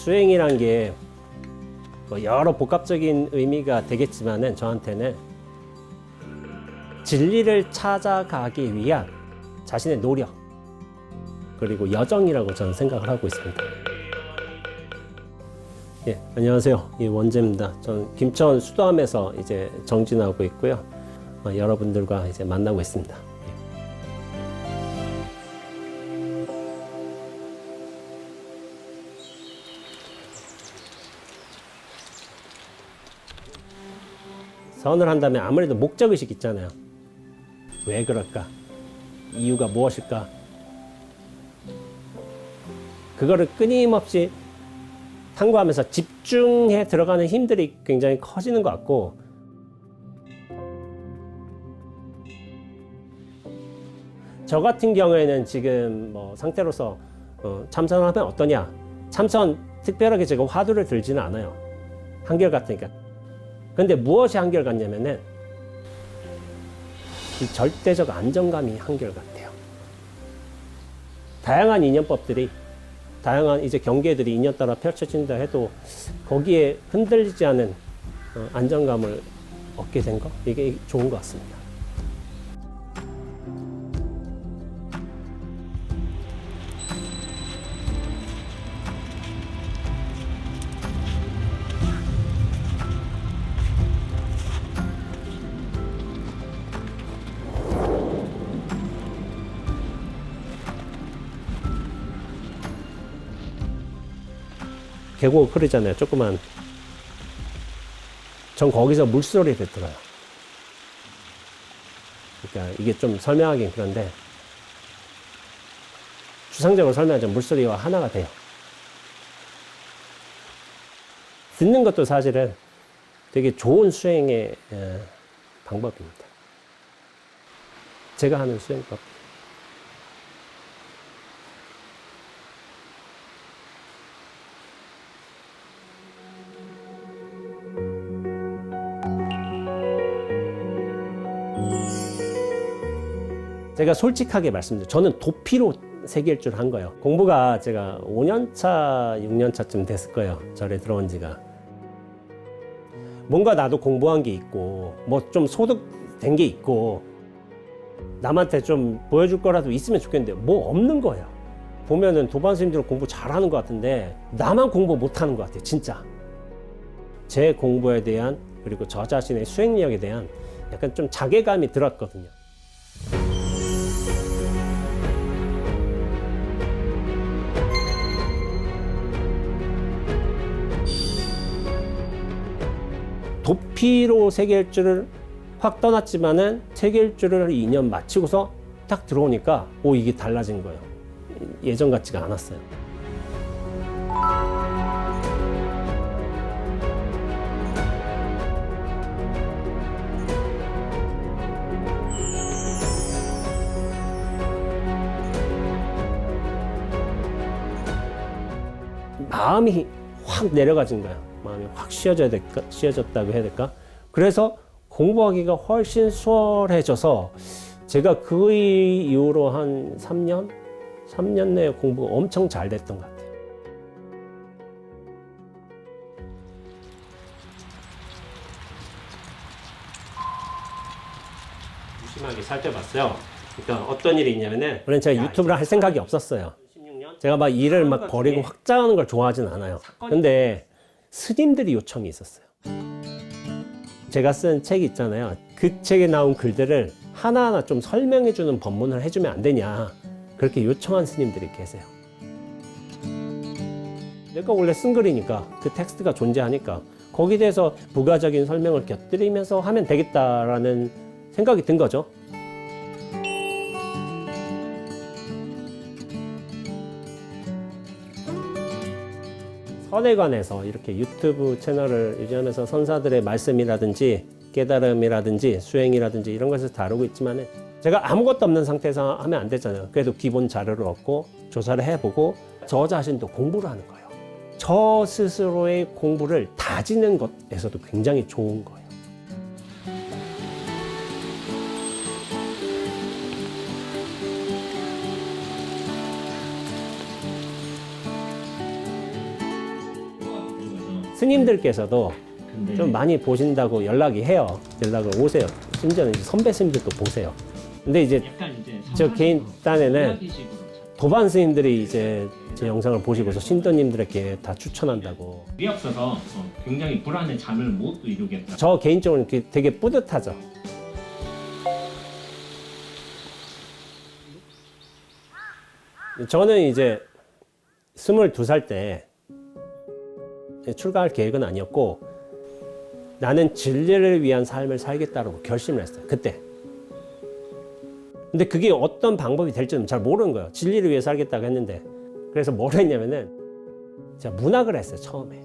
수행이란 게 뭐 여러 복합적인 의미가 되겠지만은 저한테는 진리를 찾아가기 위한 자신의 노력 그리고 여정이라고 저는 생각을 하고 있습니다. 예, 안녕하세요. 원재입니다. 저는 김천 수도함에서 이제 정진하고 있고요. 여러분들과 이제 만나고 있습니다. 선을 한다면 아무래도 목적의식 있잖아요. 왜 그럴까? 이유가 무엇일까? 그거를 끊임없이 탐구하면서 집중해 들어가는 힘들이 굉장히 커지는 것 같고, 저 같은 경우에는 지금 뭐 상태로서 참선하면 어떠냐? 참선 특별하게 제가 화두를 들지는 않아요. 한결같으니까. 근데 무엇이 한결같냐면은 이 절대적 안정감이 한결같아요. 다양한 인연법들이, 다양한 이제 경계들이 인연 따라 펼쳐진다 해도 거기에 흔들리지 않은 안정감을 얻게 된 거, 이게 좋은 것 같습니다. 계곡 흐르잖아요. 조그만. 전 거기서 물소리를 들어요. 그러니까 이게 좀 설명하긴 그런데 추상적으로 설명하자면 물소리와 하나가 돼요. 듣는 것도 사실은 되게 좋은 수행의 방법입니다. 제가 하는 수행법. 제가 솔직하게 말씀드려요. 저는 도피로 세계일주를 한 거예요. 공부가 제가 5년차, 6년차쯤 됐을 거예요. 절에 들어온 지가. 뭔가 나도 공부한 게 있고, 뭐 좀 소득된 게 있고, 남한테 좀 보여줄 거라도 있으면 좋겠는데, 뭐 없는 거예요. 보면은 도반 스님들은 공부 잘하는 것 같은데, 나만 공부 못하는 것 같아요. 진짜. 제 공부에 대한, 그리고 저 자신의 수행력에 대한 약간 좀 자괴감이 들었거든요. 도피로 세계일주를 확 떠났지만은 세계일주를 2년 마치고서 딱 들어오니까 이게 달라진 거예요. 예전 같지가 않았어요. 마음이 확 내려가진 거예요. 마음이 확 쉬어졌다고 해야 될까? 그래서 공부하기가 훨씬 수월해져서 제가 그 이후로 한 3년 내에 공부가 엄청 잘 됐던 것 같아요. 무심하게 살펴봤어요. 그러니까 어떤 일이 있냐면은, 원래 제가 유튜브를 할 생각이 없었어요. 제가 막 일을 막 버리고 확장하는 걸 좋아하진 않아요. 근데 스님들이 요청이 있었어요. 제가 쓴 책이 있잖아요. 그 책에 나온 글들을 하나하나 좀 설명해주는 법문을 해주면 안 되냐, 그렇게 요청한 스님들이 계세요. 내가 원래 쓴 글이니까, 그 텍스트가 존재하니까 거기에 대해서 부가적인 설명을 곁들이면서 하면 되겠다라는 생각이 든 거죠. 선에 관해서 이렇게 유튜브 채널을 유지하면서 선사들의 말씀이라든지 깨달음이라든지 수행이라든지 이런 것을 다루고 있지만, 제가 아무것도 없는 상태에서 하면 안 되잖아요. 그래도 기본 자료를 얻고 조사를 해보고 저 자신도 공부를 하는 거예요. 저 스스로의 공부를 다지는 것에서도 굉장히 좋은 거예요. 스님들께서도 좀 많이 보신다고 연락을 오세요. 심지어는 이제 선배 스님들도 보세요. 근데 이제 저 개인 딴에는 도반 스님들이 이제 제 영상을 보시고서 신도님들에게 다 추천한다고. 일이 없어서 굉장히 불안해 잠을 못 이루겠다. 저 개인적으로 되게 뿌듯하죠. 저는 이제 22살 때 출가할 계획은 아니었고 나는 진리를 위한 삶을 살겠다고 결심을 했어요. 그때. 근데 그게 어떤 방법이 될지는 잘 모르는 거예요. 진리를 위해 살겠다고 했는데. 그래서 뭘 했냐면은 제가 문학을 했어요, 처음에.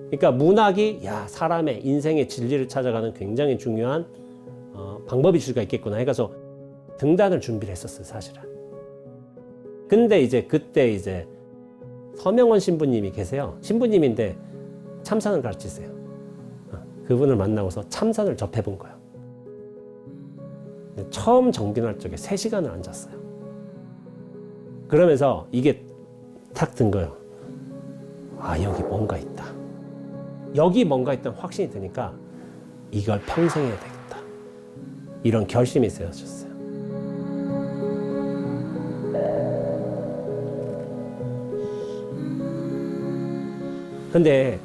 그러니까 문학이 사람의 인생의 진리를 찾아가는 굉장히 중요한 방법일 수가 있겠구나 해서 등단을 준비를 했었어요, 사실은. 근데 이제 그때 이제 서명원 신부님이 계세요. 신부님인데 참선을 가르치세요. 그분을 만나고서 참선을 접해본 거예요. 처음 정진할 적에 3시간을 앉았어요. 그러면서 이게 탁 든 거예요. 여기 뭔가 있다. 여기 뭔가 있다는 확신이 드니까 이걸 평생 해야 되겠다. 이런 결심이 세워졌어요. 근데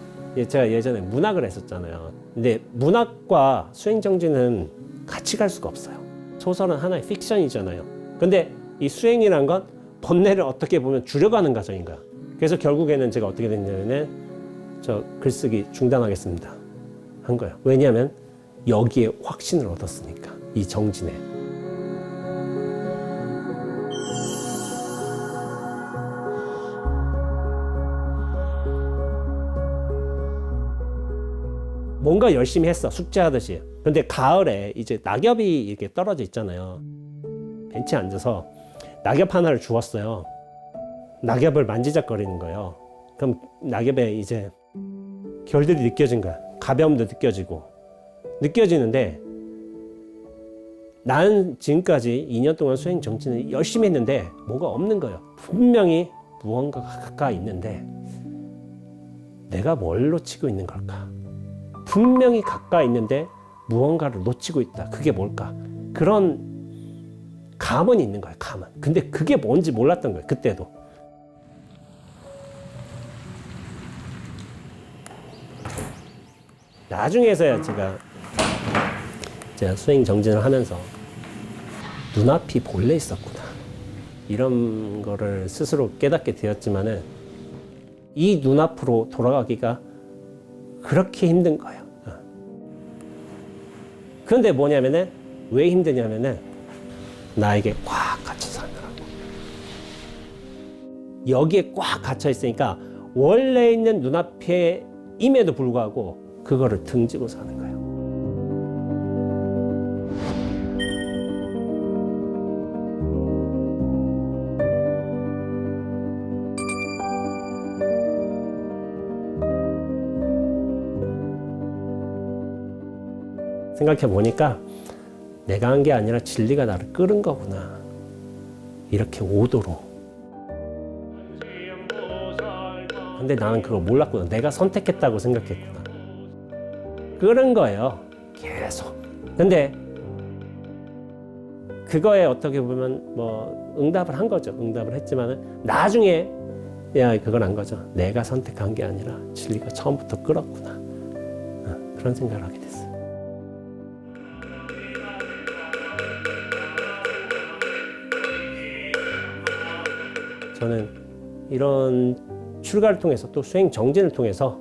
제가 예전에 문학을 했었잖아요. 근데 문학과 수행정진은 같이 갈 수가 없어요. 소설은 하나의 픽션이잖아요. 근데 이 수행이란 건 번뇌를 어떻게 보면 줄여가는 과정인 거야. 그래서 결국에는 제가 어떻게 됐냐면은 저 글쓰기 중단하겠습니다 한 거예요. 왜냐하면 여기에 확신을 얻었으니까, 이 정진에. 뭔가 열심히 했어, 숙제하듯이. 근데 가을에 이제 낙엽이 이렇게 떨어져 있잖아요. 벤치에 앉아서 낙엽 하나를 주웠어요. 낙엽을 만지작거리는 거예요. 그럼 낙엽에 이제 결들이 느껴진 거야. 가벼움도 느껴지는데 나는 지금까지 2년 동안 수행 정진을 열심히 했는데 뭐가 없는 거예요. 분명히 무언가가 있는데 내가 뭘 놓치고 있는 걸까? 분명히 가까이 있는데 무언가를 놓치고 있다. 그게 뭘까? 그런 감은 있는 거예요. 감은. 근데 그게 뭔지 몰랐던 거예요. 그때도. 나중에서야 제가 수행 정진을 하면서 눈앞이 본래 있었구나. 이런 거를 스스로 깨닫게 되었지만은 이 눈앞으로 돌아가기가 그렇게 힘든 거예요. 그런데 뭐냐면은 왜 힘드냐면은 나에게 꽉 갇혀 사느라고. 여기에 꽉 갇혀 있으니까 원래 있는 눈앞에 임에도 불구하고 그거를 등지고 사는 거예요. 생각해 보니까 내가 한 게 아니라 진리가 나를 끌은 거구나. 이렇게 오도록. 근데 나는 그걸 몰랐구나. 내가 선택했다고 생각했구나. 끌은 거예요. 계속. 근데 그거에 어떻게 보면 뭐 응답을 한 거죠. 응답을 했지만은 나중에 그건 안 거죠. 내가 선택한 게 아니라 진리가 처음부터 끌었구나. 그런 생각을 하게 됐어요. 저는 이런 출가를 통해서 또 수행 정진을 통해서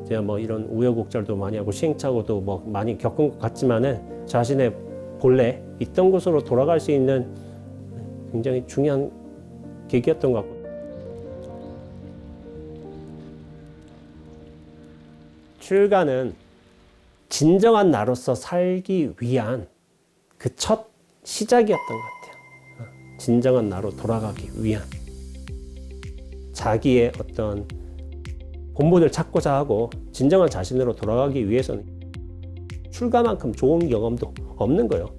제가 뭐 이런 우여곡절도 많이 하고 시행착오도 뭐 많이 겪은 것 같지만은 자신의 본래 있던 곳으로 돌아갈 수 있는 굉장히 중요한 계기였던 것 같고, 출가는 진정한 나로서 살기 위한 그 첫 시작이었던 것 같아요. 진정한 나로 돌아가기 위한, 자기의 어떤 본분을 찾고자 하고 진정한 자신으로 돌아가기 위해서는 출가만큼 좋은 경험도 없는 거예요.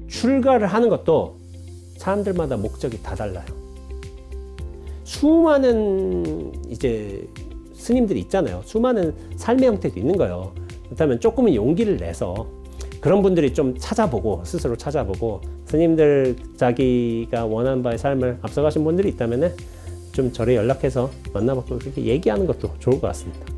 출가를 하는 것도 사람들마다 목적이 다 달라요. 수많은 이제 스님들이 있잖아요. 수많은 삶의 형태도 있는 거예요. 그렇다면 조금은 용기를 내서 그런 분들이 좀 찾아보고 스스로 찾아보고 스님들 자기가 원하는 바의 삶을 앞서가신 분들이 있다면 좀 저를 연락해서 만나보고 그렇게 얘기하는 것도 좋을 것 같습니다.